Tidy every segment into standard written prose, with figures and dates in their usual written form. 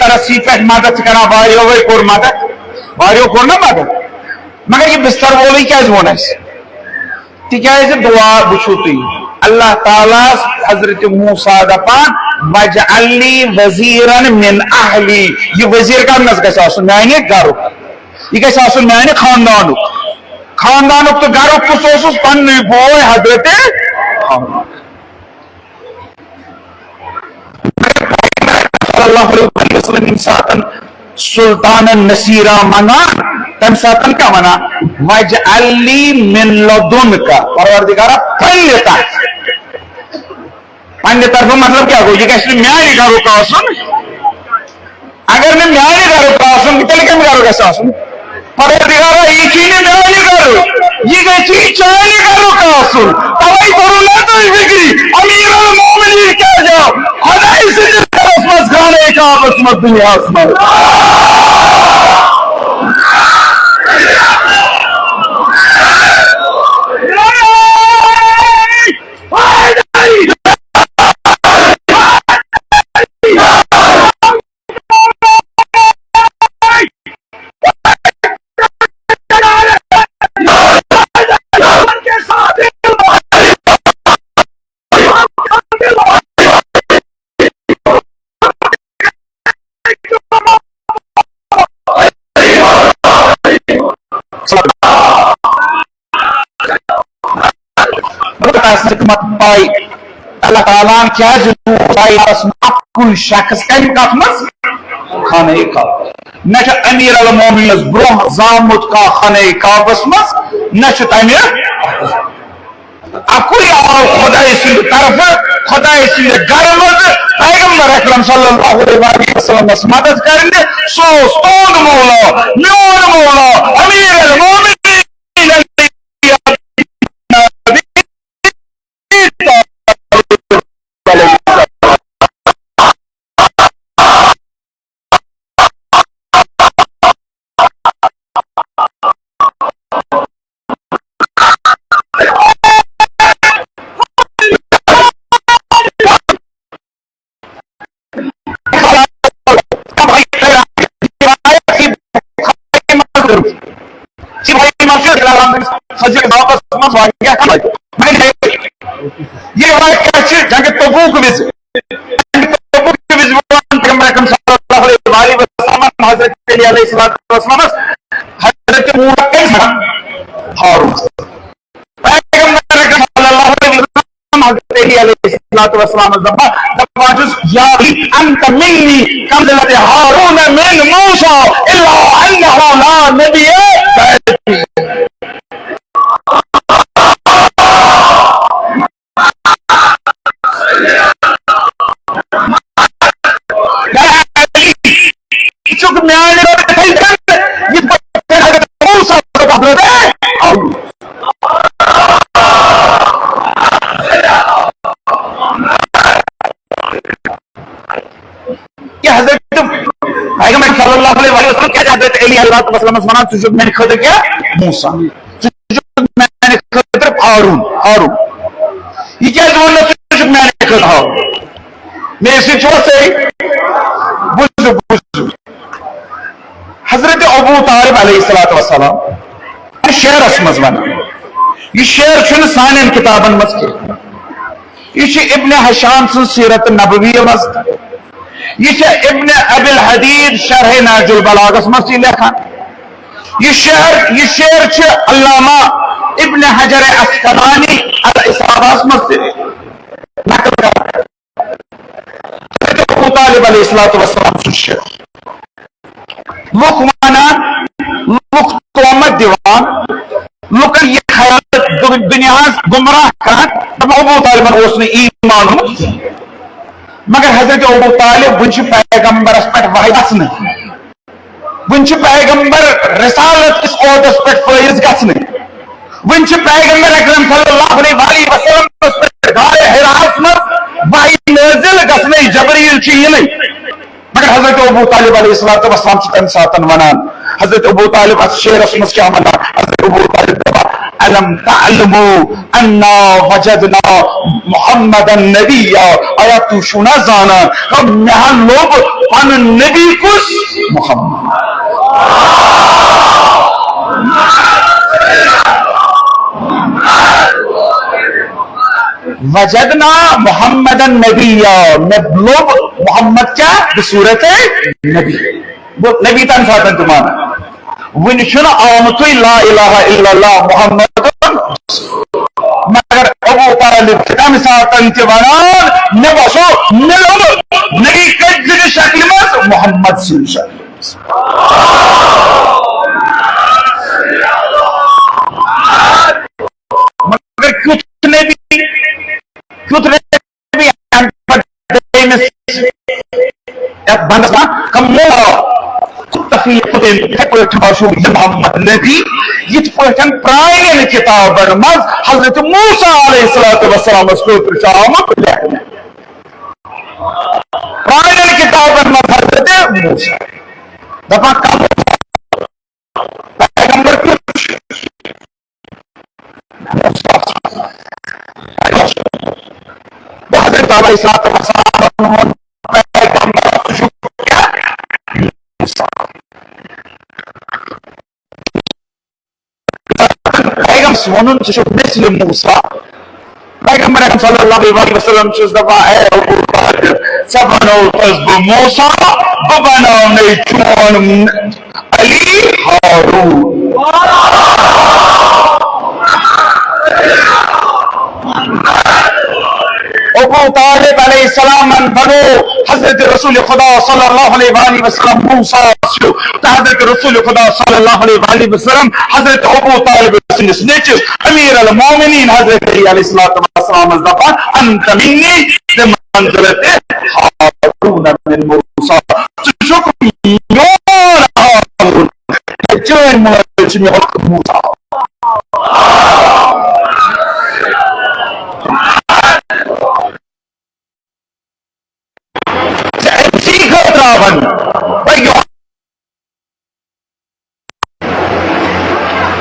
बिस्तरसी पे मदद करा वारियो वे कोर मदद वारियो कोर ना मदद मगर ये बिस्तर वोल क्या वन तिकाज दुआ वुचो तुम अल्लाह ताला हजरत मूसा दपान वजअलनी वजीरन मिन अहली ये वजीर कमस गस माने घर यह गस माने खानदान तो घर कुस पन्न बोय हजरत सुल्तान नसीरा मना तम सातन क्या मना वजअलनी मिन लदुनका परवरदिगारा पन्ने तरफ मतलब क्या हो यह म्यान घर का अगर मैं म्यान घर का तेल कम घर का परवरदिगारा यह म्यान घर यह गई चाने घर का तवई करू ना तो फिक्री अमीर अल मोमिनीन क्या जाओ खुदाई से मत खाने का मत दुनिया अल्लाह ताला क्या कुल शख्स खाने का न अमीर अल मोमिन ब्रोह जामुत का खाने काबस मज न तमे अकुल खुदाई सद तरफ खुदाई सद घर मज पैगंबर अकरम सल्लल्लाहु अलैहि वसल्लम मदद करने सो तोन मौला म्योन मौला अमीर अल मोमिन ये जंग तबूक विज हारून मिन मूसा इल्ला अन्नहु ला नबिय मैंने खतर क्या मूसा मैंने खतर हारून हारून यह क्या मैंने खतर हारून मेरे से सही बुझ हजरत अबू तालिब अलैहिस्सलातु वस्सलाम शेर मज वन यह शेर सान किताबन मज यह इब्न हशाम सुन सीरत नबवी मज यह इब्न अबिल हदीद शरह नाजुल बलागस मज लिखान यह शेर अल्लामा इब्न हजर अस्कलानी अल इसाबास मज नकल अबू तालिब अलैहिस्सलातु वस्सलाम सुन शेर लुक वनान लुक तोमत दिवान लुक ये ख्याल दुनिया गुमराह कर अबू तालिब ईमान मगर हजरत अबू तालिब वन पैगंबरस पे वही वन पैगंबर रिसालत किस ओहदस पे फैज गन वन पैगंबर अकरम सल्लल्लाहु अलैहि वसल्लम गारे हिरास मज वही नाज़िल गन जबरील मगर हजरत अबू तालिब अलैहिस्सलातु वस्सलाम तम सातन वनान हजरत अबू तालिब शेरस मज क्या वनान हजरत अबू तालिब अलम तअलमु अन्ना वजदना मुहम्मदन नबिया आया तू शुना जाना हम यहाँ लोग पन नबी कुस मोहम्मद वजदना मोहम्मदन नबिया, लोग मोहम्मद क्या बसूरत नबी, वो नबी तन सातन तुम्हारा वन आमत ला इलाहा इल्लल्लाह मोहम्मद, मगर अबू तालिब तम सातन वनान न बसो नबी कज शक्ल मज मोहम्मद सुन शक्ल मगर कुछ नबी मोहम्मद नबी यथ पन प्रायन किताबन मज हजरत मूसा अलैहिस्सलाम प्रायन किताबन मज हजरत मूसा दफा पैगंबर वन मिसल मूसा पैगंबर सल्लल्लाहु अलैहि वसल्लम दफा सब बनो मूसा बनो ने चोन अली हारून अबू तालिब अलैहिस्सलाम बनो हजरत रसूल खुदा सल्लल्लाहु अलैहि वसल्लम मूसा हजरत रसूल खुदा सल्लल्लाहु अलैहि वसल्लम हजरत अबू तालिब नेच अमीर अल मोमिनीन हजरत अली अलैहिस्सलाम दफा अंत मिन्नी बिमंज़िलत हारून मिन मूसा शुक्र हारून चोन मूसा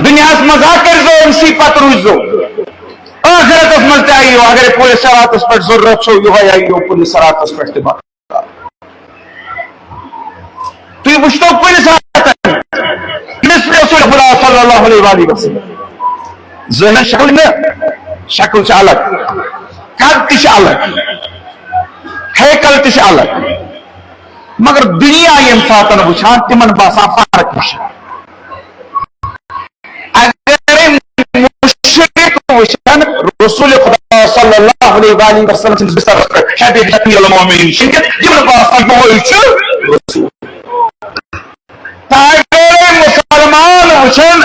दुनिया मजाकर जो इसी पत रुजो आखिरत मज आइयो अगर पुलिस सरात पे जरूरत हो यो आइयो पुलिस सरात पे तुम वुचतो पुलिस रसूल खुदा सल्लल्लाहु अलैहि वसल्लम जहन शक्ल अलग कद अलग हैकल अलग मगर दुनिया यम सातन वुचान तिमन बासा फर्क वुचान रसूल खुदा सल्लल्लाहु अलैहि वसल्लम बिस्तर पर हबीब शफीउल मोमिनीन शिकत जिमन बासा बोल रसूल ताकि मुसलमान वुचान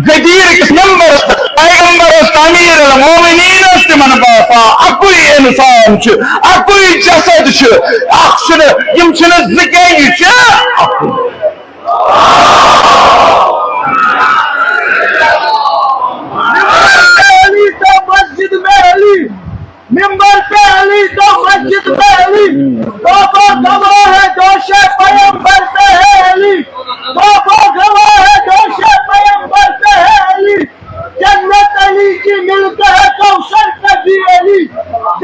गदीर किस नंबर पैगंबर अमीर अल मोमिनीन तिमन बासा अकुई इंसान छ अकुई जसद छ अक्सर यम छन ज़िकई छ अली तो मस्जिद में अली मिंबर पे अली तो मस्जिद में अली तो गवाह है दोषे पैगंबर पे है अली तो गवाह है दोषे पैगंबर पे है अली जन्नत अली की मिल्क है कौशल पे भी अली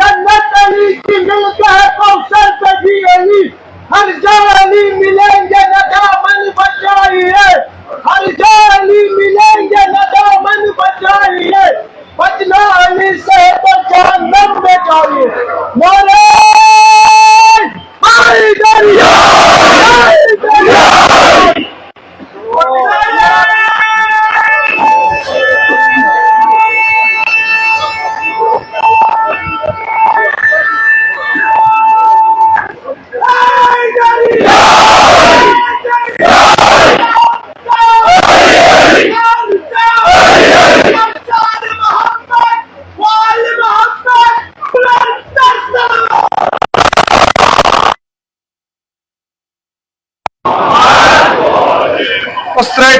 जन्नत अली की मिल्क है कौशल पे भी अली हर जाली मिलेंगे नदामन बचाइए हर जाली मिलेंगे नदामन बचाइए बचना अली से तो जहन्नम में जाइए मोरे आई दरिया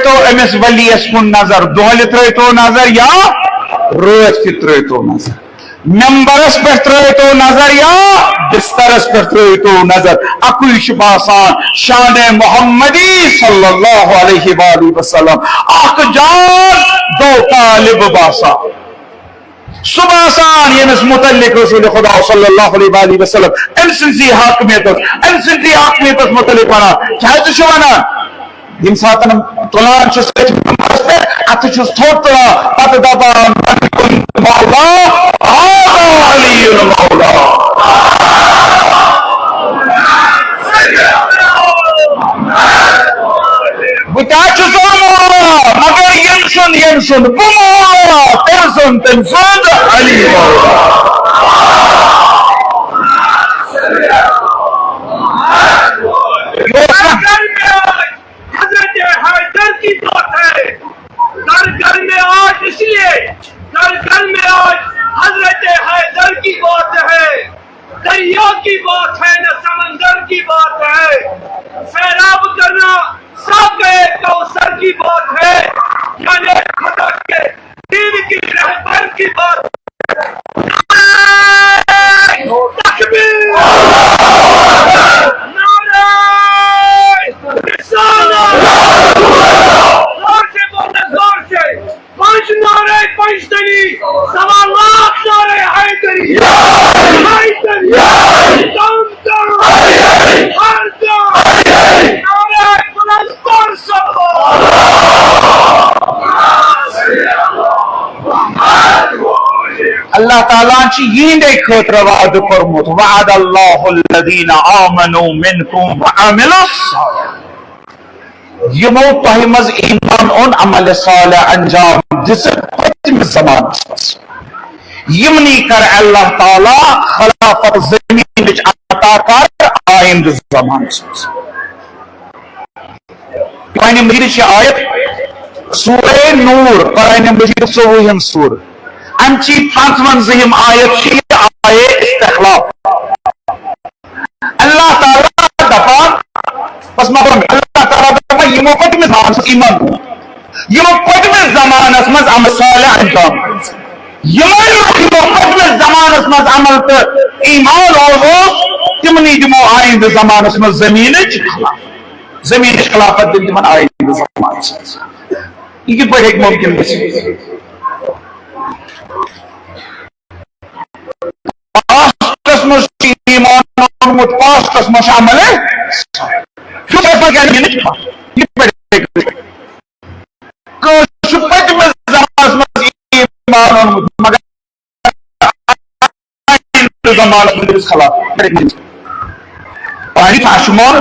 तो अमिस वलियस कुन नजर दोहल त्रो नजर या रोज त्रो नजर मेंबरस पे त्रो नजर या बिस्तरस पे त्रो नजर अकुल बासान शान मोहम्मदी सल्लल्लाहु अलैहि वसल्लम अख जान दो तालिब बासा सुबह सान यमिस मुतल्लिक रसूल खुदा सल्लल्लाहु अलैहि वसल्लम अमसि हाकमियत मुतल्लिक वना क्या छ वना यम सातन तुलान छ सच पे अत छ थोट तुला पत दबान मौला आला अलीउल मौला बुता छ मगर यमसन बुमौला तमसन अली मौला हैदर की बात है घर घर में आज इसलिए घर घर में आज हजरत हैदर की बात है दरिया की बात है न समंदर की बात है सैराब करना साक़े कौसर की बात है यानी खुदा के दीन की रहबर की बात तकबीर पंचतनी सवा लाख नारे हैदरी अल्लाह ताला यींदे खतर वाद कोरमुत वअदल्लाहुल्लज़ीना आमनू मिनकुम वअमिलुस यमो तोह मज ईमान ओन अमल सालिह अंजाम दिस पतिम ज़मानस यमनी कर अल्लाह ताला खिलाफत ज़मीन विच अता कर आइंद ज़मानस कुरान मजीद की आयत सूरह नूर कुरान मजीद 24 सूर अमची 55 आयत की आयत इस्तिखलाफ अल्लाह ताला दफान बस मगर अल्लाह ताला दफा यमो पतिम ज़मानस ईमान यमो पतिम ज़मानस मज अमल सालिह अंजाम यमो पतिम ज़मानस मज अमल तो ईमान हो तिमनी दिमो आइंद ज़मानस मज ज़मीन खिलाफत दिन तिमन आइंद ज़मानस ये कित पे मुमकिन पास्टस मज ईमान ओनमुत पास्टस मज अमल फिर पर क्या ये पे पतिम ज़मानस मज ईमान ओनमुत मगर ज़मानस मज खिलाफत शुमार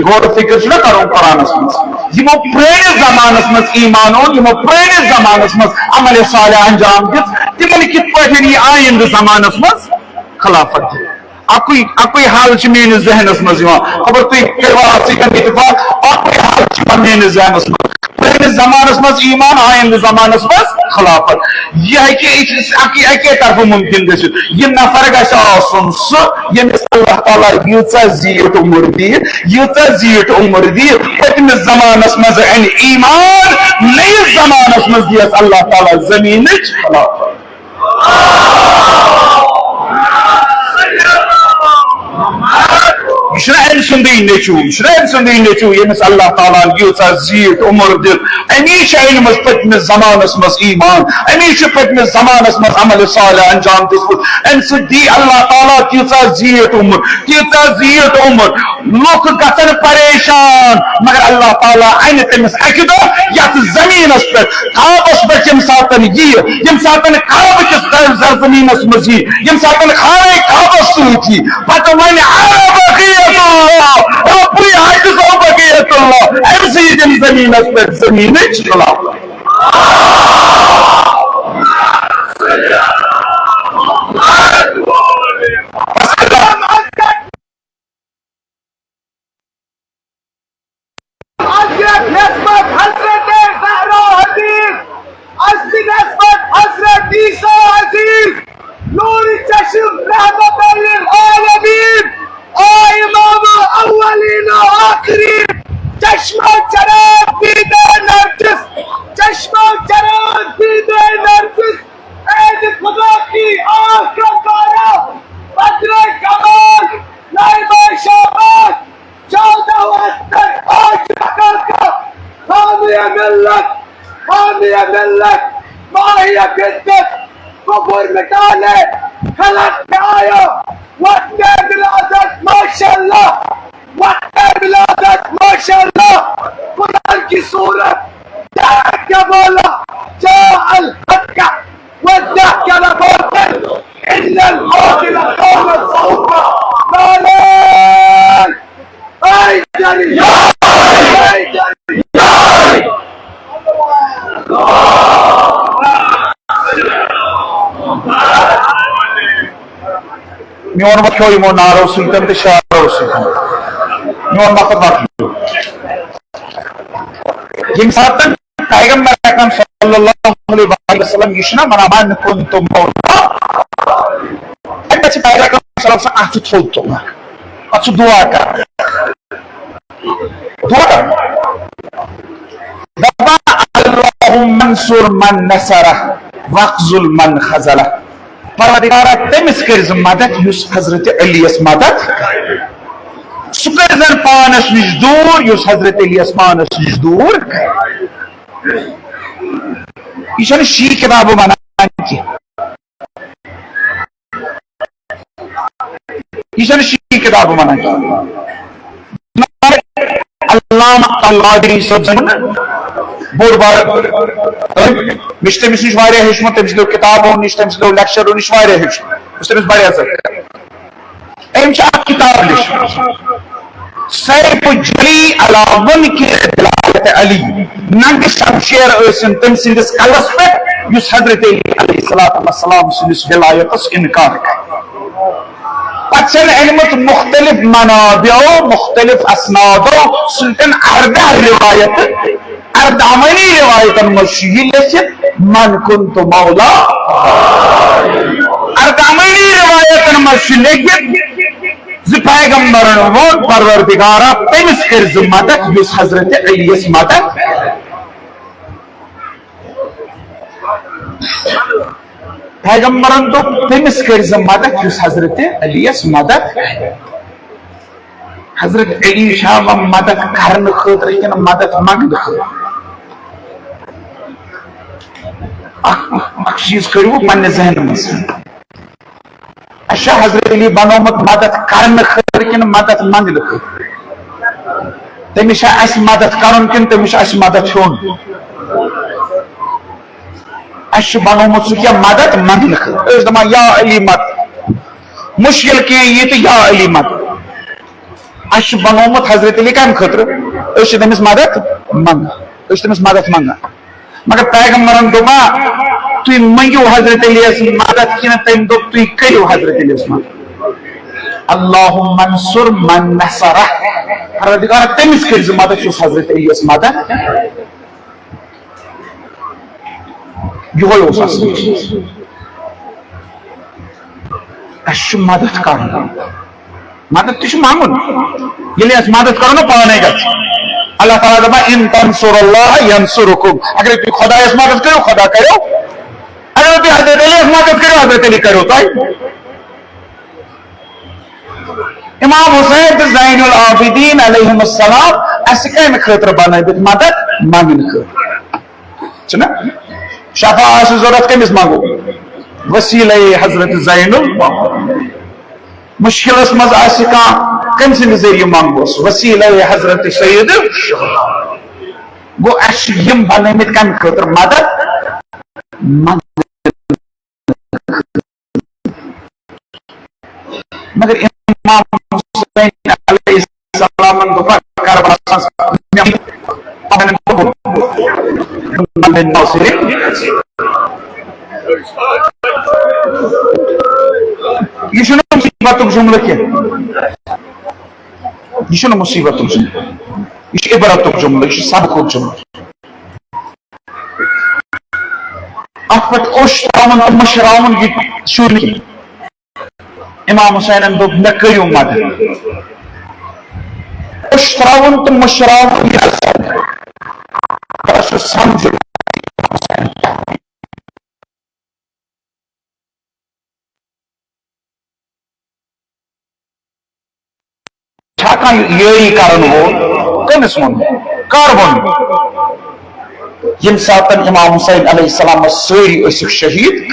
गौर फिक्र करो कुरानस मज यमो प्रेनिस ज़मानस मज ईमान ओन यमो प्रेनिस ज़मानस मज अमल सालिह अंजाम दिस तिमन कित पे आइंद ज़मानस मज खिलाफत अकुई हाल मेनिस जहनस मज खबर तुम इतफाक अकुई हाल मेनिस जहनस मज प्रेनिस ज़मानस मज ईमान आइंद ज़मानस मज खिलाफत यह अके तरफ मुमकिन यह नफर गसन यमिस अल्लाह ताला यूचा जीत उम्र दी पतमिस ज़मानस मज अन ईमान नयिस ज़मानस मज दियस अल्लाह ताला ज़मीन खिलाफत नेचू यमिस अल्लाह ताला यूचा जीत उम्र दिल अमीश अनमस पतमिस ज़मानस मज ईमान अमीश पतमिस ज़मानस मज अमल सालिह अंजाम दिसमुत अम दी अल्लाह ताला तीचा जीत उम्र लुक गसन परेशान मगर अल्लाह ताला अन तमिस अकि दो यथ ज़मीनस पे खाबस पे यम सातन खाब किस ज़मीनस मज यम सातन खाने खाबस सूची पत वन बक़ियतुल्लाह रब्बी हाफिज़ बक़ियतुल्लाह ऐसी ज़मीनस पे ज़मीन खिलाफत कुफर मिटा ले, खलक पे आया। वक्त विलादत माशाअल्लाह, वक्त विलादत माशाअल्लाह। कुरान की सूरत क्या बोला, जा अल हक वद्दहक लबातिल इन्नल बातिल काना ज़हूक़ा। नारे ऐ जरी ऐ जरी Mion wat gooi mo naro sintem te sharo sintem. Mion makat Jim satan पैगंबर अकरम सल्लल्लाहु अलैहि वसल्लम yishna manaman kuntum mawla. Anda si पैगंबर sallallahu alaihi wasallam atu tolto. Atu duaka. Duaka. Daba Allahumma ansur man nasara waqzul man khazala. Parvardigara temis keriz madat yus Hazreti Eliyas madat. Sukerzan panas nijdur yus Hazreti Eliyas panas nijdur. İşte şiir kitabı bana ki. İşte şiir kitabı bana ki. Allah'ın sözünün borbar. Müştemis nişvare hişmet temizliyor kitabı, niştemizliyor lecture, nişvare hişmet. Müştemis bari yazar. Emşa kitabı. Sayfu jali alamun ki dilalet Ali. Nang şamşer ösün temsindis kalaspe yüz Hazreti Ali aleyhissalatu vesselam sünüs vilayetis inkar. Patsen ilmet muhtelif manabiyo, muhtelif asnado, sultan arda rivayeti, ardamani rivayetin meşhiyleşit man kuntu mawla. Ardamani rivayetin meşhiyleşit Peygamberin o Parvardigara temiz keriz madat yüz Hazreti Eliyas madat. Peygamberin o temiz keriz madat yüz Hazreti Eliyas madat. Hazreti Eli Şah'ın madat karnı khıdırken madat magdı khıdır. Akşiz kırıvı panne zehnimiz. Aşağı Hazreti Ali banomat madat karnı khırken madat mangdı. Demiş aş madat karınken demiş aş madat şun. Aş banomat suya madat mangdı. O zaman ya Ali mat. Müşkil ki yeti ya Ali mat. Aş banomat Hazreti Ali kam khıdır. O demiş madat manga. O demiş madat manga. Maka Peygamberin doma tu mangu Hazreti Eliyas madat kina time dok tu kayu Hazreti Eliyas madat. Allahumma ansur man nasara. Parvardigara temiz keriz madat şu Hazreti Eliyas madat. Yuhay olsasın. Aşşu madat karın. Madat tüşü mamun. Eliyas madat karına pahane gach. Allah Taala daba in tansurullah yansurukum. Agar tu Khuda madat karo, Khuda karo. Agar tu Hazreti Eliyas madat karo, Hazreti Ali karo. Tay. İmam Hüseyin Zaynul Abidin aleyhisselam asikay में खतर बनाए बित मदद मांगने को सुना शफाअत से जरूरत के मिस मांगो वसीले हजरत ज़ैनुल मुश्किल मज आसिका कम से नजरिए मांगो वसीले हजरत सैयद गो अशयम बनाए बित कम खतर मदद मगर इमाम Hüseyin aleyhisselamın dopa karabasans ben Nasirin ये सुनो मुसीबतों की जुमला क्या ये सुनो मुसीबतों की ये इबारतों की जुमला ये सबकों की जुमला afet oştağımın müşravın git şunu İmam Hüseyin'in bu ne kıyılmadı oştağın tüm müşravın yazdı karşı samcı Çakan yeri karın o konuşmun karbon Yim satan İmam Hüseyin aleyhisselam'a söylüyor ısık şehit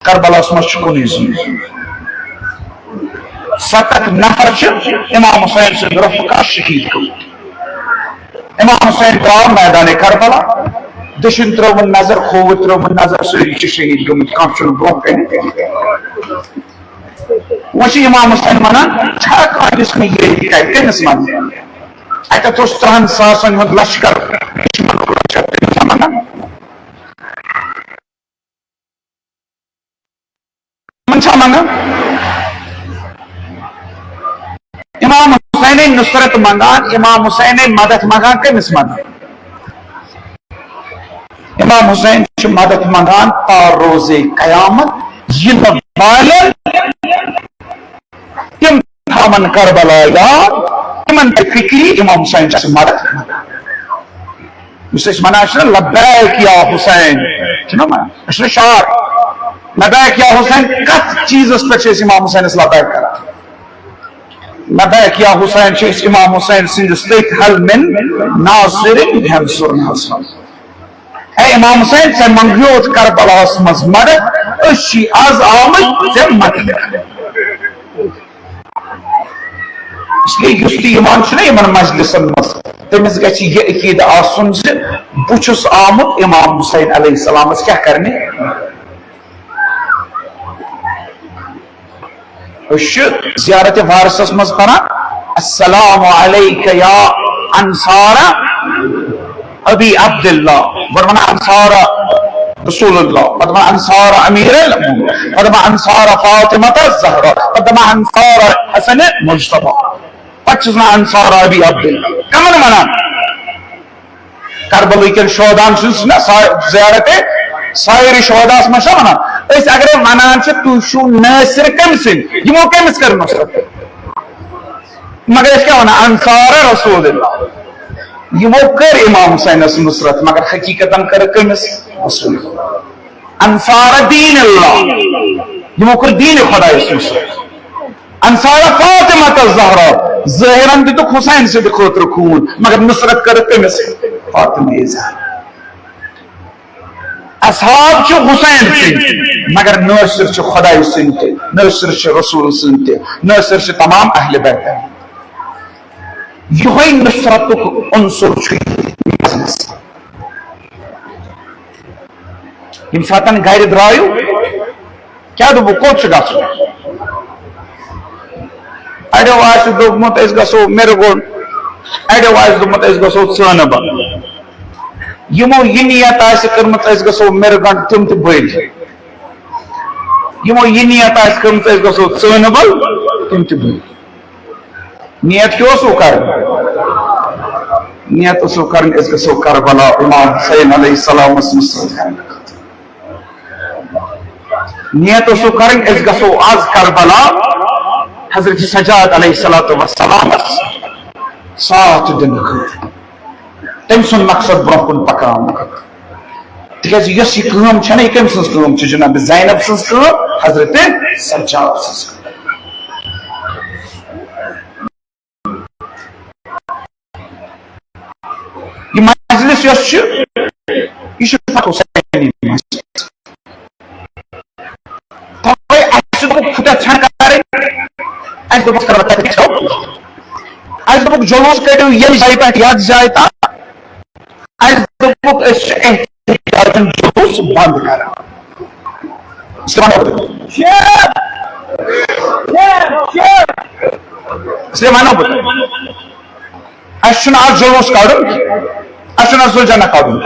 करबलास मज कुन 7 नफर इमाम हुसैन से रफका शहीद गो इमाम हुसैन द्राव मैदान करबला दशिन त्रोवन नजर खोव त्रोवन नजर सारी शहीद गम कह ब्रो वो इमाम हुसैन वनान कमिस मन अत 3 सासन हूं लश्कर इमाम हुसैन नुसरत मंगान इमाम हुसैन मदद मंगान कमिस मन इमाम हुसैन मदद मंगान तार रोजे कयामत यह तिम थामन करबला याद तिमन फिक्री इमाम हुसैन मदद वनान लब्बैक या हुसैन शार लब्बैक या हुसैन कत चीजस पे इमाम हुसैन लब्बैक कर लब्बैक या हुसैन इमाम हुसैन सिंद हल मिन नासिर है इमाम हुसैन से मंगियो करबलास मज मदद आज आमद मदद इसलिए ईमान मजलिसन मज तमिस गह अकीद आसन बहुत आमुत इमाम हुसैन अलैहिस्सलाम क्या करने ज़ियारत वारसस मज परान अस्सलामु अलैका या अंसारा अबी अब्दुल्लाह वरना अंसारा रसूलुल्लाह वरना अंसारा अमीरुल मुमिनीन वरना अंसारा फातिमा ज़हरा वरना अंसारा हसन मुज्तबा पचना अंसारा अबी अब्दुल्लाह कमन मना करबला के शोदान ज़ियारत सारी शोदास मशा वनान अगर वनान तुशु नासिर कमिस यमो कमिस कर नुसरत मगर क्या वन अंसार रसूलुल्लाह यमो कर इमाम हुसैन नुसरत मगर हकीकतन कर कमिस रसूल अंसार दीन अल्लाह यमो कर दीन खुदा नुसरत अंसार फातिमा ज़हरा ज़ाहिरन दितुक हुसैन से खोत्र खून मगर नुसरत कर कमिस फातिमा ज़हरा असहाब हुसैन सिंह मगर नसर खुदा सिंह नसर रसूल सिंह नसर तमाम अहल बैत यह नुसरत अंसुर यम सात गर द्रायु क्या दोप कोत गो अड़ो दोपमुत गो मिरगुंड अड़ो दोपमुत गो चनबल यमो यह नियत कर्म गो मिरगंड तम बल यमो यह नियत कर्म गो चनबल तम बल नियत क्या कर नियत कर गो करबला इमाम हुसैन अलैहिस्सलाम नियत कर गो आज करबला हजरत सज्जाद अलैहिस्सलाम साथ दिन तम सुन मकसद ब्रो कुन पकान तक यह कम सम जनाब ज़ैनब सम हजरत सज्जाद यह मजलिस जुलूस कड़ो ये जाय पे याद जाए जुलूस बंद कर आज जुलूस कड़न जुलजना कड़न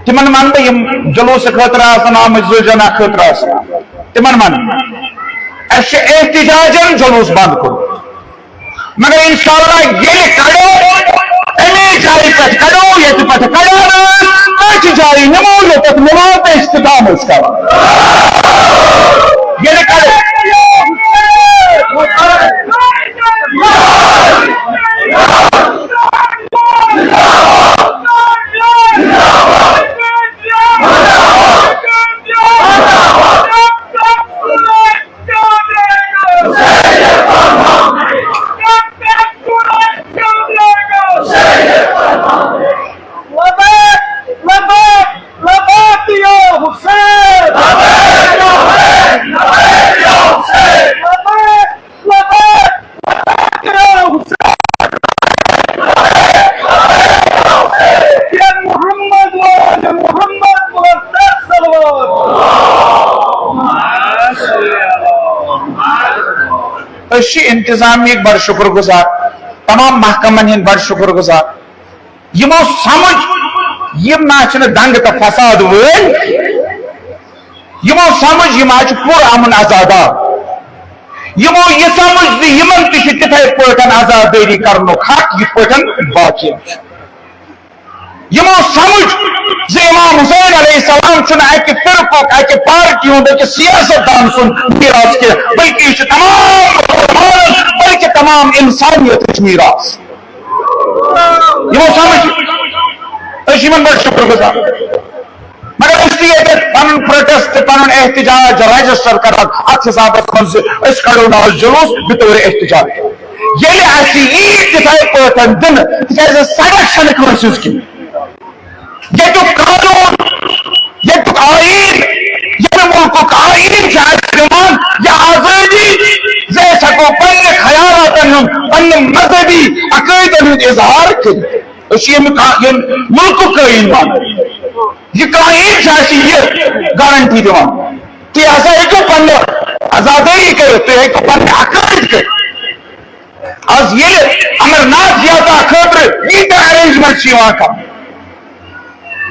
तिमन मन बह जुलूस खतर आम जुलजना खतर तिमन मन एहतजाजन जुलूस बंद कर मगर इंशाअल्लाह ये कड़ो अमे जाय पे कड़ो ये पे कड़ो जाय नमो ये नमाज इख्तिताम कर ये कड़ो इंतजामिया बड़ शुक्रगुजार तमाम महकमन हंद बड़ शुक्रगुजार यमो समझ यम ना दंग तो फसाद वल यमो समझ यम पूर अमन आजादा यमो यह समझ यमन तिथे पे आजादी कर हक यथ बाकी यमो समझ इमाम हुसैन अलैहिस्सलाम अकि फिरकुक अकि पार्टी हूं अकि सियासतदान सुन मीरास के बल्कि तमाम बल्कि तमाम इंसानियत मीरास यमो समझ बड़ शुक्रगुजार मगर इसलिए पन प्रोटेस्ट पन एहतजाज रजिस्टर कर अत हिसाब मज कड़ो ना जुलूस बतौर एहतजाज ये ईद तिथे पे दिन तक सड़क कह ये कानून ये आईन ये मुल्क आईन यह आजादी सको पे ख्याल पे मजहबी अकीदन इजहार कर मुल्क कायन मान यह कायन यह गारंटी दिवान तुम हसा हेको पे आजादी कर तुम हेको पे अकायद कर आज ये अमरनाथ यात्रा खतर यीत अरेंजमेंट कर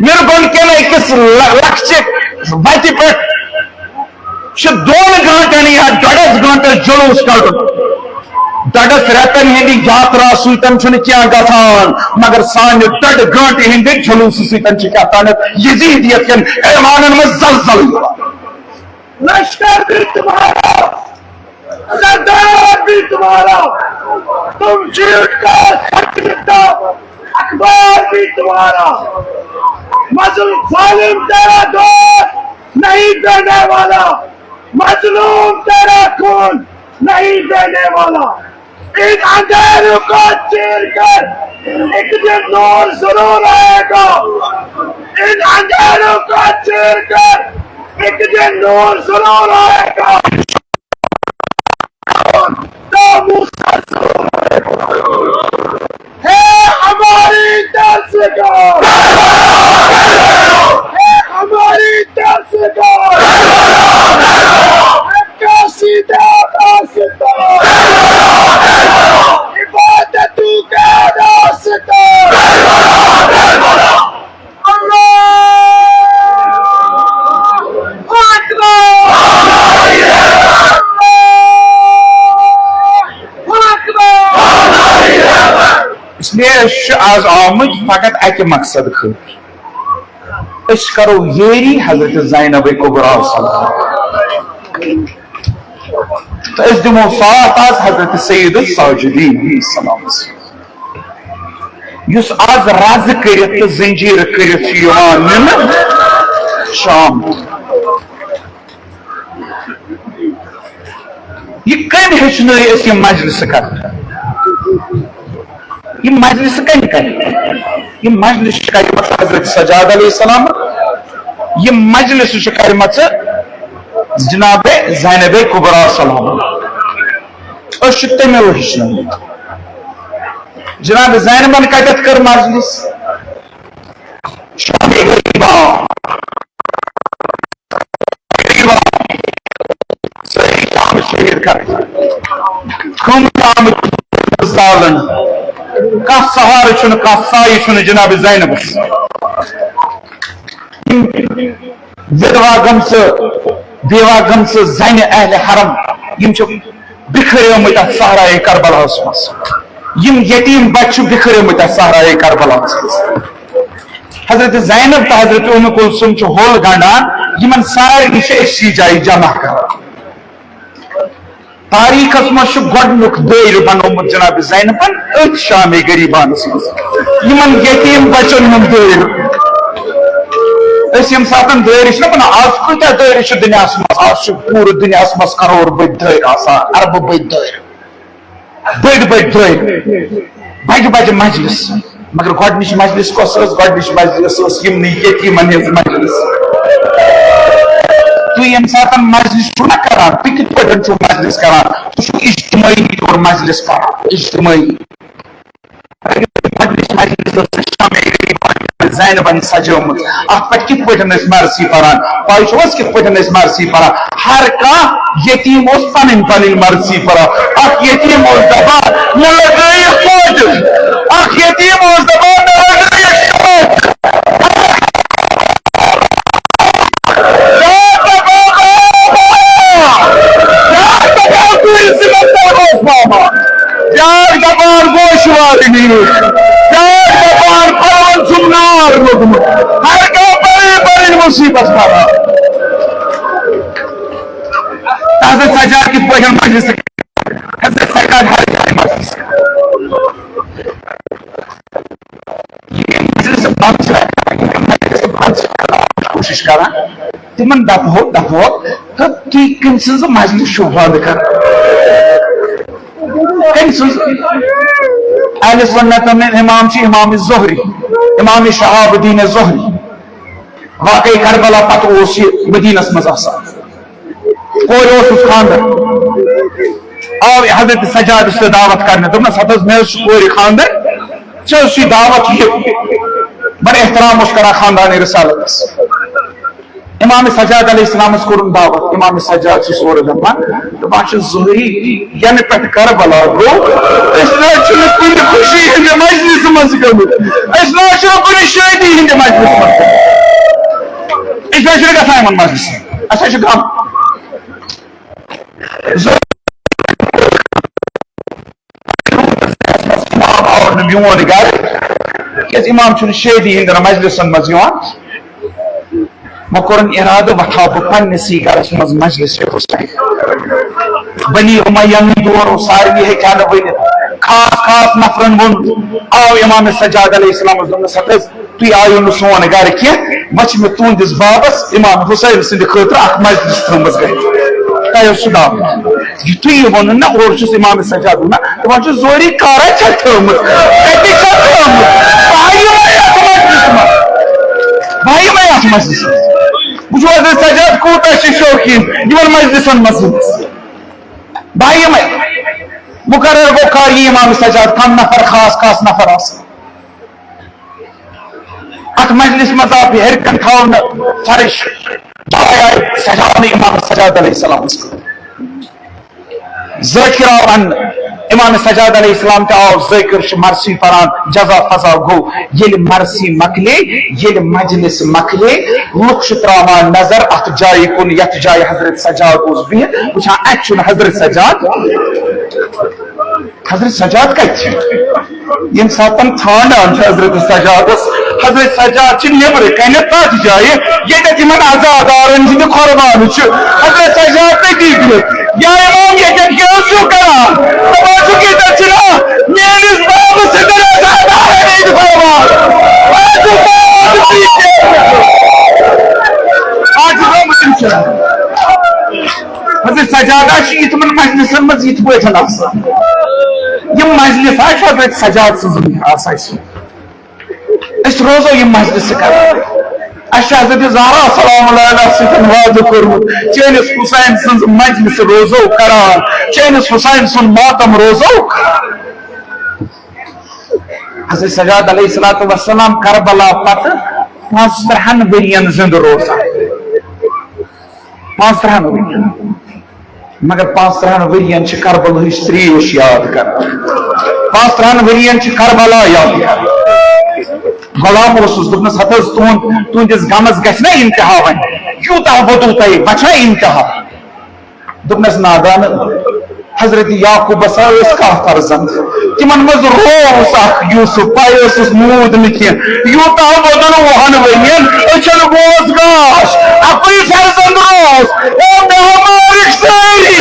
मिरगोन के अकिस लक्ष्य बच्चे पे 2 घंटन या 1.5 घंटे जुलूस कड़ 1.5 रेतन हंद यात्रा सतन क्या गसान मगर सान 1.5 घंटे हंद जुलूस सतन क्या तान यजीदियत कन ऐवानन में जलजल लश्कर भी तुम्हारा सरदार भी तुम्हारा तुम झूठ का अखबार भी तुम्हारा मजलूम जालिम तेरा दोस्त नहीं देने वाला मजलूम तेरा खून नहीं देने वाला इन अंधेरों को चीर कर एक दिन नूर जरूर आएगा इन अंधेरों को चीर कर एक दिन नूर जरूर आएगा तो मूसा जरूर आएगा है हमारी दस्तगार हमारी दस्तगार सीधा रास्ता इबादतों का रास्ता इसलिए आज आमुद फकत अकि मकसद खर करो येरी हजरत ज़ैनब कुबरा तो दिमो साथ आज हजरत सैयद साजिदीन युस आज राज करित तो जंजीर करित शाम यह कम हेचन मजलिस कर यह मजलिस कन कर यह मजलिस कर हजरत सजाद अलैहिस्सलाम यह मजलिस कर जनाब ज़ैनब कुबरा सलाम तमिल हेचन जनाब ज़ैनबन कतत कर मजलिस सहार साय जनाब ज़ैनब विधवा गमस बेवा गमस जन अहल हरम बिखरमत सहराए करबला मं यतीम बच्चे बिखरमत सहराए करबला हजरत ज़ैनब तो हजरत उम्म कुलसुम होल गंडान इन सारे जाए जमा कर तारीखस मज गोडनुक दर बनोमुत जनाब ज़ैनबन अथ शाम गरीबानस मं यतीम बच्चन हूं दर यम सात दर बना आज कूत दर दुनिया आज पूरे दुनिया मज करोड़ बद दर अरब बद दर बड़ बड़ दर बज बज मजलिस मगर गोडनिश मजलिस कस गोडनिश मजलिस यतीमन हज मजलिस तु यम सात मजलिस करान तु कित मजलिस करान तु इज्तिमाई तौर मजलिस करान इज्तिमाई मजलिस Zainab'ın sacığımız. Ahmet kit pöteniz mersi paran. Payşovas kit pöteniz mersi paran. Her ka yetim os panin mersi paran. Ah yetim os daba mulagayı koydu. Ah yetim os daba mulagayı koydu. Yar dapar boş varini, yar dapar paran sumnar lokumu, her kapari musibet para. Hazret Saccad ki peygamber meclisi, Hazret Saccad her yeri meclisi. ये मजलिस बात ये मजलिस बात कोशिश करा तिमन दफो तो ती कंसज मजलिस show बंद कर कंसज अहले सुन्नत में इमाम छी इमाम ज़ुहरी इमाम शहाबुद्दीन ज़ुहरी वाकई करबला पत ओस मदीनस मज आसान कोई ओस खानदर आओ हजरत सज्जाद से दावत करने दोनों सतज में कोई खानदर चौसी दावत ये बड़े एहतराम मुश्करा खानदान रिसालत इमाम सज्जाद अलैहिस्सलाम को दावत इमाम सज्जाद से सोर दमान तो बादशाह ज़ुहरी यानी पट करबला गो इसने चुन कुन खुशी हिंद मजलिस मज गमु इसने चुन कुन शादी हिंद मजलिस मज इसने चुन का साइमन मजलिस अच्छा शुक्र Yumon gar kes imam chun shedi indra majlisan mazyan makoran irada wahab pansi garas maz majlis husayn bani umayya min dor sari hai kya nabi खास नफरन वो आओ इमाम सज्जाद अलैहिस्सलाम सतज तु आयो न सोन gar ki वच में तुंदिस बाबस इमाम हुसैन सिंद खतर अख मजलिस थमस गई तायो सुदा तु वन न और छुस इमाम सज्जाद ना तो वच जोरी कारा छथम एति छथम भाई मैं अख मजलिस बुझो सज्जाद कोता शौकीन यमन मजलिसन मजलिस भाई मैं मुकर्रर गो कारी इमाम सज्जाद कम नफर खास नफर आस अत मजलिस मजा हर कन थावन फरिश सजाद इमाम सज्जाद अलैहिस्सलाम ज़िक्र अन इमाम सज्जाद अलैहिस्सलाम का आओ ज़िक्र मरसी फरान जज़ा फज़ा गो ये मरसी मकले ये मजलिस मकले लुक्ष त्रामा नजर अत जाय कुन यत जाय हजरत सज्जाद उस भी वुछा एक्चुअल हजरत सज्जाद कत यम सातन थानान हजरत सज्जाद नेबर कन तथ जाय ये तिमन आजादारन हिंद कुर्बान हजरत सज्जाद तती या इमाम ये क्या करान तमाशु की तचना मेरिस बाब से हजरत सज्जादा इतमन मजलिसन मज इत पन यम मजलिस हजरत सज्जाद रोजो यम मजलिस कर हजरत ज़हरा सलाम सतन वाद कोर्मुत चैनिस हुसैन सन्ज मजलिस रोजो करान चैनिस हुसैन सुन मातम रोजो हजरत सज्जाद अलैहिस्सलातु वस्सलाम करबला पत 5 वरियन जिंद रोजा 5 वरियन मगर 5 वरियन करबला त्रीश याद कर 5 वरियन करबला याद कर गुलाम दोपनस हतज तुंदिस गमस गना इंतहा वन यूता वोतु तय बचा इंतहा दोपनस नादान हजरत याकूबस कह फर्जंद तिमन मज रोस यूसुफ पायस मूद नी यूता वोतन 100 वरियन अचल गोस गाश अकुल फर्जंद रोस ओ मेहमानिक सारी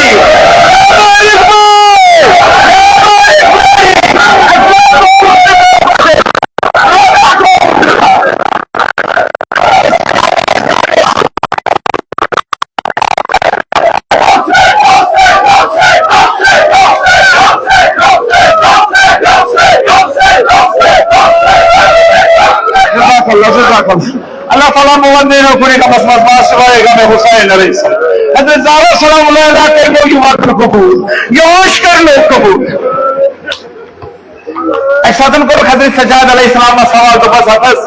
अल्लाह ताला मुवन्ने ने कुनी का मसमस वासवाएगा मैं हुसैन अलैहिस्सलाम हजरत ज़हरा सलाम अलैहा कर लो ये वक्त कबूल ये होश कर लो कबूल ऐसा तो करो हजरत सज्जाद अलैहिस्सलाम का सवाल तो बस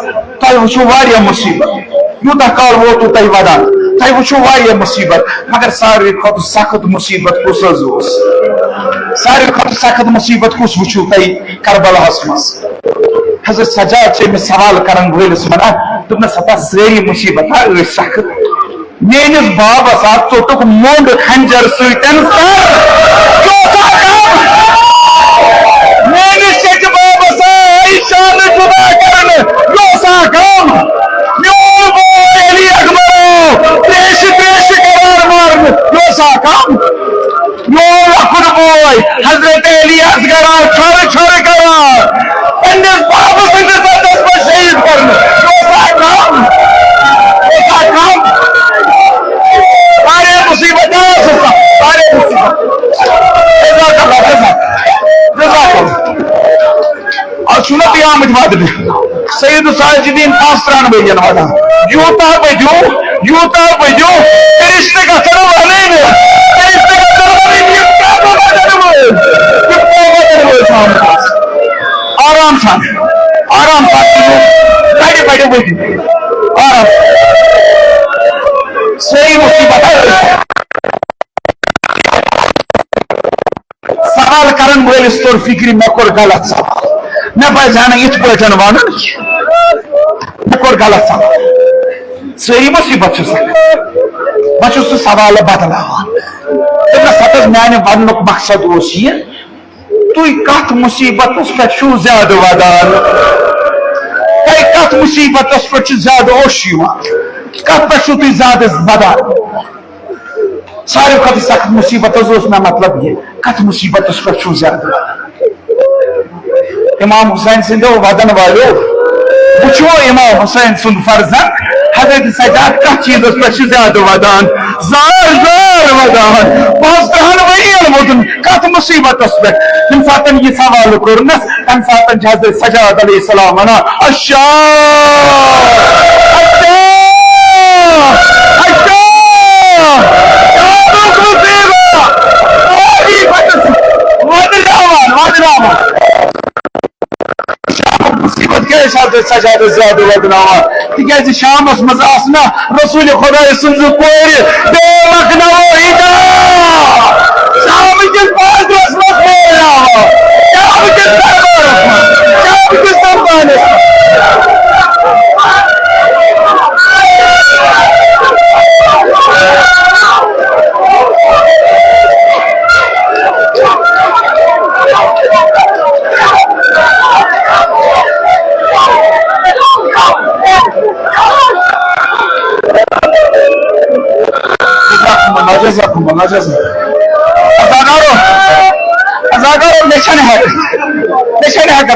तय वो वारिया मुसीबत यूता काल वोतु तय वदान तय वो वारिया मुसीबत मगर सारे खुद सख्त मुसीबत कुस सारे खुद सख्त मुसीबत कुस वो तय करबलास मस हजरत सजाद से में सवाल करन वलिस मना तुमने सता सारी मुसीबत सख्त मेनिस बाबस आ चोटुक मोंड खंजर सतन मेनिस चच बाबस ईशान जुदा करन योसा काम म्योन बोय अली अकबर त्रेश त्रेश करार मारन योसा काम म्योन लखुन बोय हजरत अली असगर छोर छोर करार पंडित बाबस इंतजार पर शहीद करन योसा काम मुसीबत और सुनत आमद वाद सैयद साजिदीन 93 जनवादा यूता बजू रिश्ते का सरवाले आराम सा बैठे बैठे बैठे आराम सही मुसीबत सवाल करन वलिस तोर फिक्री मे कोर गलत सवाल मे बजान इत पन वन मे कोर गलत सवाल सही मुसीबत बहुत सवाल बदलान तुम सतस मान वन मकसद यह तुम कत मुसीबत पे ज्यादा वदान तुम कत मुसीबत पे ज्यादा ओश कत पे तुम ज्यादा वदान सारे खुद सख्त मुसीबत मे मतलब ये कत मुसीबत पे ज्यादा इमाम हुसैन सिंधो वदन वालो वो इमाम हुसैन सुन फर्जन हजरत सजाद कत चीज पे ज्यादा वदान जार जार वदान 5 वरियन वोदन कत मुसीबत पे तम सात यह सवाल कर्नस तम सात हजरत सजाद अलैहिस्सलाम वना अच्छा सजाद ज्यादा वदनावा तिक शामस मज रसूल खुदा सुन कोर शाम किस बादरस शाम किस दरबारस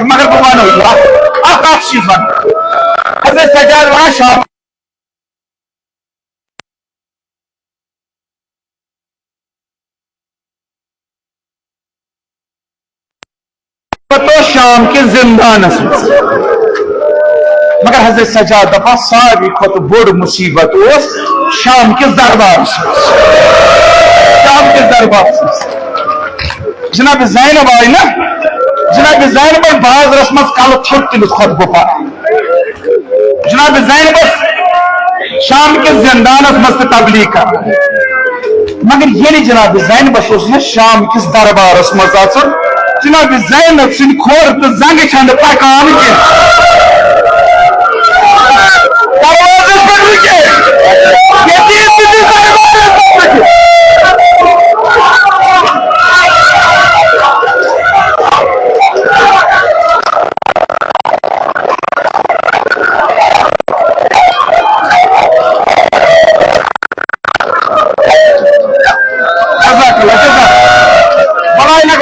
मगर बुमान चीज वन हजरत सजाद वहां शाम तो शाम के जिंदानस मगर हजरत सजाद दफा सारी खुद बोड़ मुसीबत शाम के दरबार जनाब ज़ैनब आई ना जनाब ज़ैनब बाज रस्मत कल थोट तमिस खुद गुफा जनाब ज़ैनब शाम के जिंदानस मस्त तबलीग कर मगर ये जनाब ज़ैनब शाम किस दरबारस मज जनाब ज़ैनब सिंद खोर तो जंग छंद पकान दरवाजे पर रुके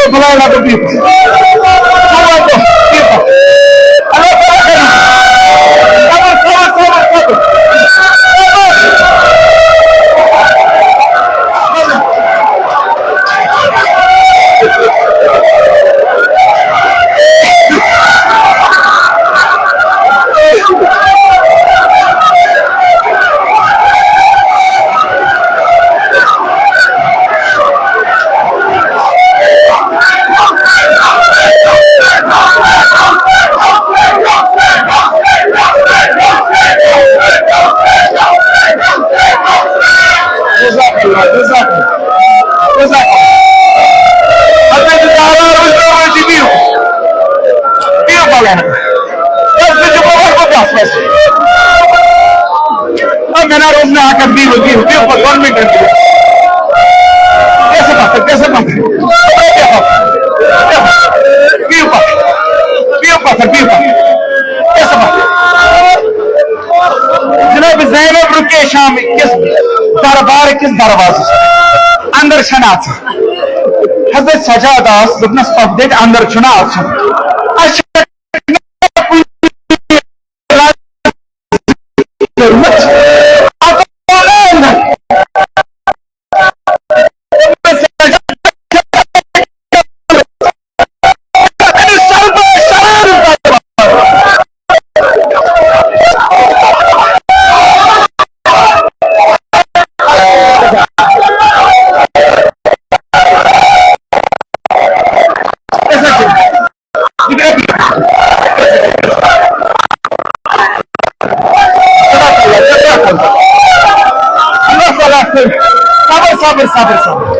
बुलाए कहना बस मैंने रोकना आकर दी होगी ऊपर 1 मिनट कैसे बात है कैसे बात है कैसे बात जनाब ज़ैनब रुके शाम किस दरबार किस दरवाजे अंदर छना हजरत सजादास दुपनस पफदेट अंदर चुना साबिर साबिर साबिर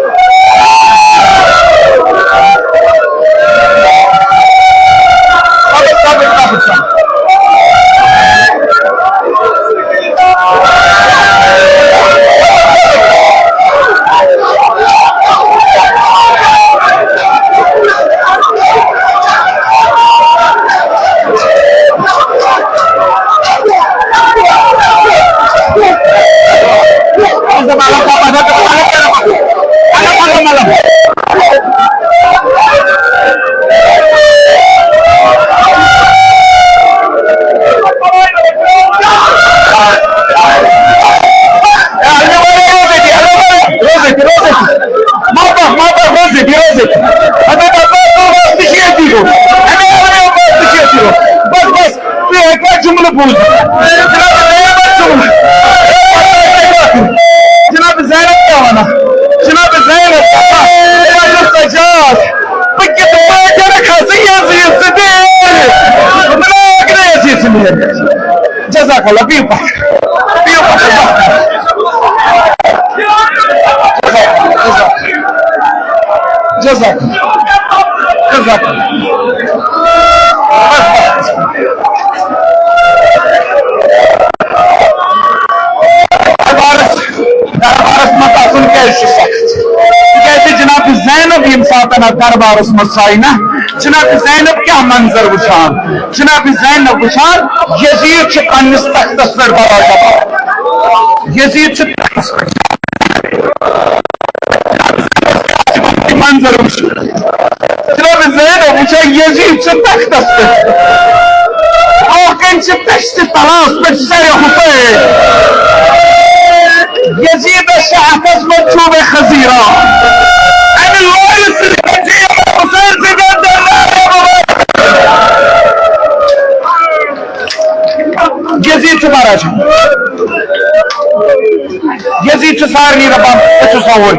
जनाब ज़ैनब क्या वाना जनाब ज़ैनब सजाद जज़ाकल्लाह जनाब ज़ैनब यम सातन दरबारस मसाई ना जनाब ज़ैनब क्या मंजर वुचान जनाब ज़ैनब वुचान यजीद पन्निस तख्तस पे यजीद मंजर जनाब ज़ैनब वुचान यजीद तख्तस पे तश्त तलाश पे सर हुसैन यजीद शाहतस मचूब खजीरा यजीद महाराज यजीद सारे दपान सवल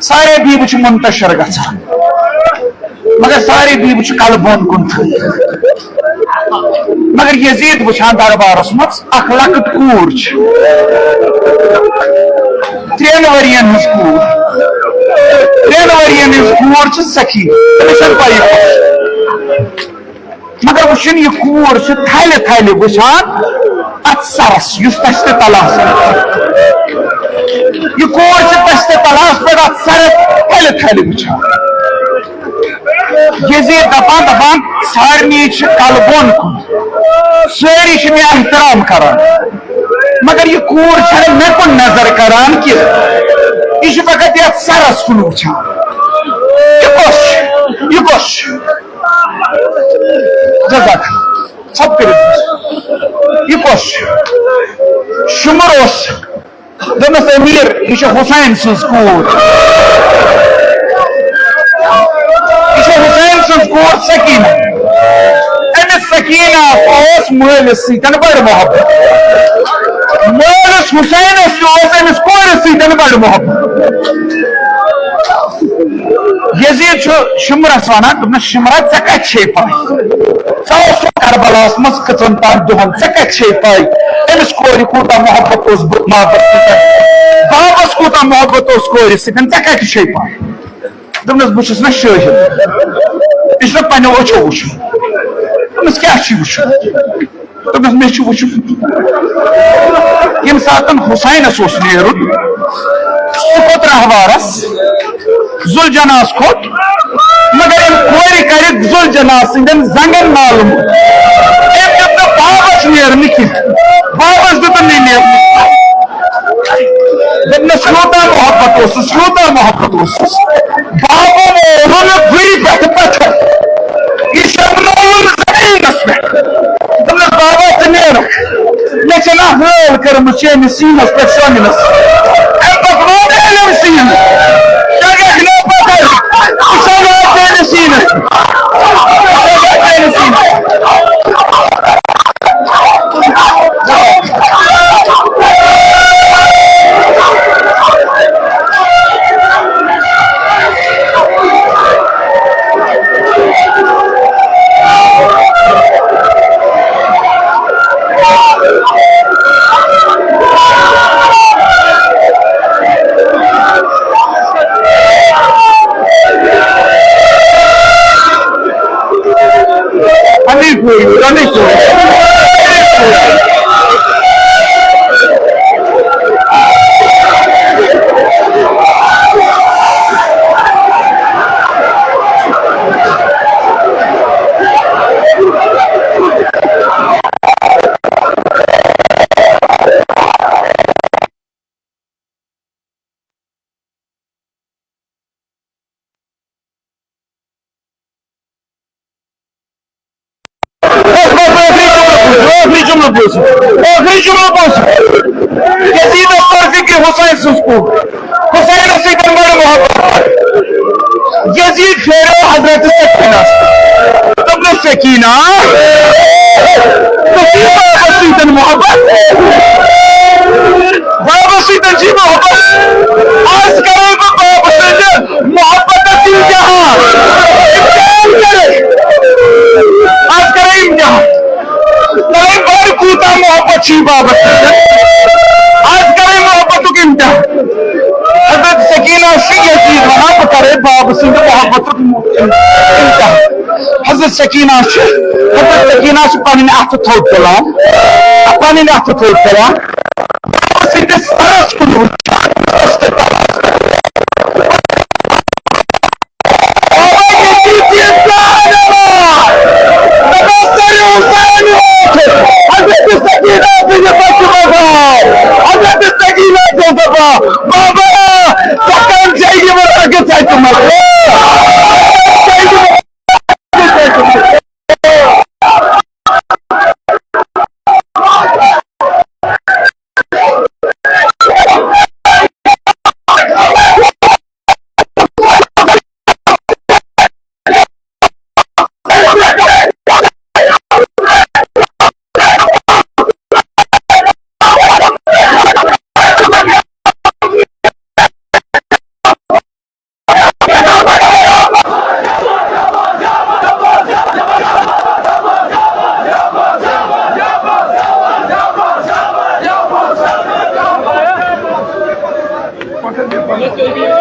सारे बीब मुंतशर ग मगर सारे बीब कल बोन कुन मगर यजीद वुचान दरबारस मज लकट कूर 3 वरियन हज कूर 3 वरियन हज कूर सखी पाई मगर वुन यह कूर थले थले वुचान अत सरस तस्त तलाश यह कूर तस्त तलाश पे अत सरस थले थले वुचान यजीद दपान दपान सारे कल बोन कुन सारी मे एहतराम करान मगर यह कूर मे कुन नजर करान कि यह फकत ये सरस कुन वुचान यह गोश जजाक सब कर यह गोश शुमर दस अमीर यह हुसैन सज कूर हुसैन सज कूर सकीना अमिस सकीना मलिस बड़ मोहब्बत मलिस हुसैनस अमिस कोरस बड़ मोहब्बत यजीद शुमरस वन शुमरा ऐ के पाई करबलास मज कचन तान दुहन ऐ के पाई अमिस कोर कूत मोहब्बत बाबस कूत मोहब्बत कोर ऐ के पाई दस बहुत ना शाहिद यह पे वो वो यम सात हुसैनस नेरुन सह खोत रहवारस जुलजनास खोत मगर कोर कर जुलजनास सिंदन जंगन मालूम बाबस नेरन बाबस दुन दपनस यूता मोहब्बत बाबो रोन गुरी पे पत्थर यह जमीनस पे दपनस बाबा तो नेर मे हल कर्म चेस सीनस पे शोनस सीन सीनस हुसैन से बड़ मोहब्बत यजीद फेरो हजरत सकीना सकीना मोहब्बत बाबा सीधन जी मोहब्बत आज करे बाबा मोहब्बत जहां आज करे इम्तिहान नहीं बड़ कूता मोहब्बत छी बाबा आज करे मोहब्बत के इम्तिहान हजरत सकीना यजीद वहां पर करे बाबा सिंह मोहब्बत इम्तिहान हजरत सकीना पन अथ थोड़ तुलान पन अथ थोड़ तुलान सरस कुन बाबा चाहिए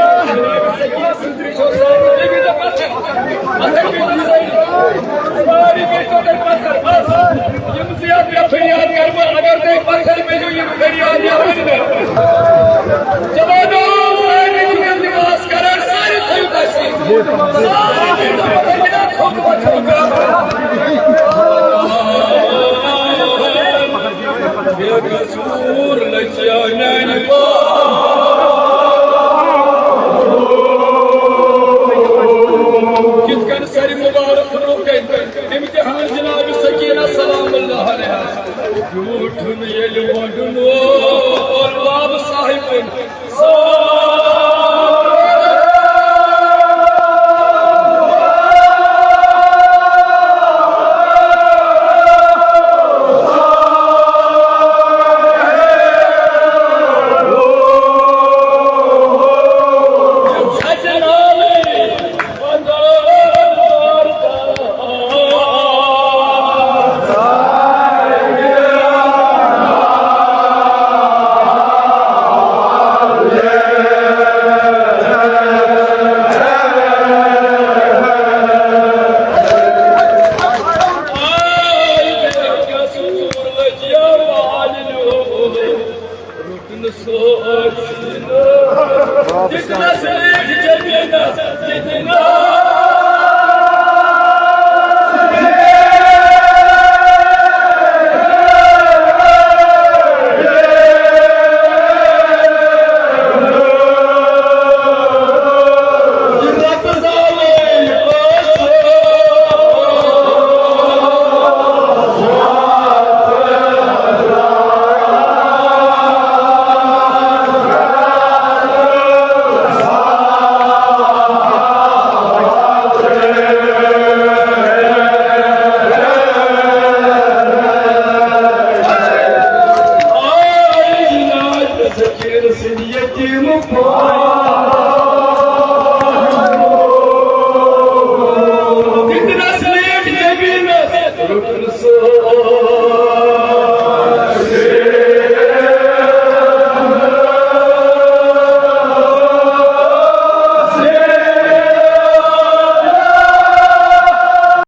मुझको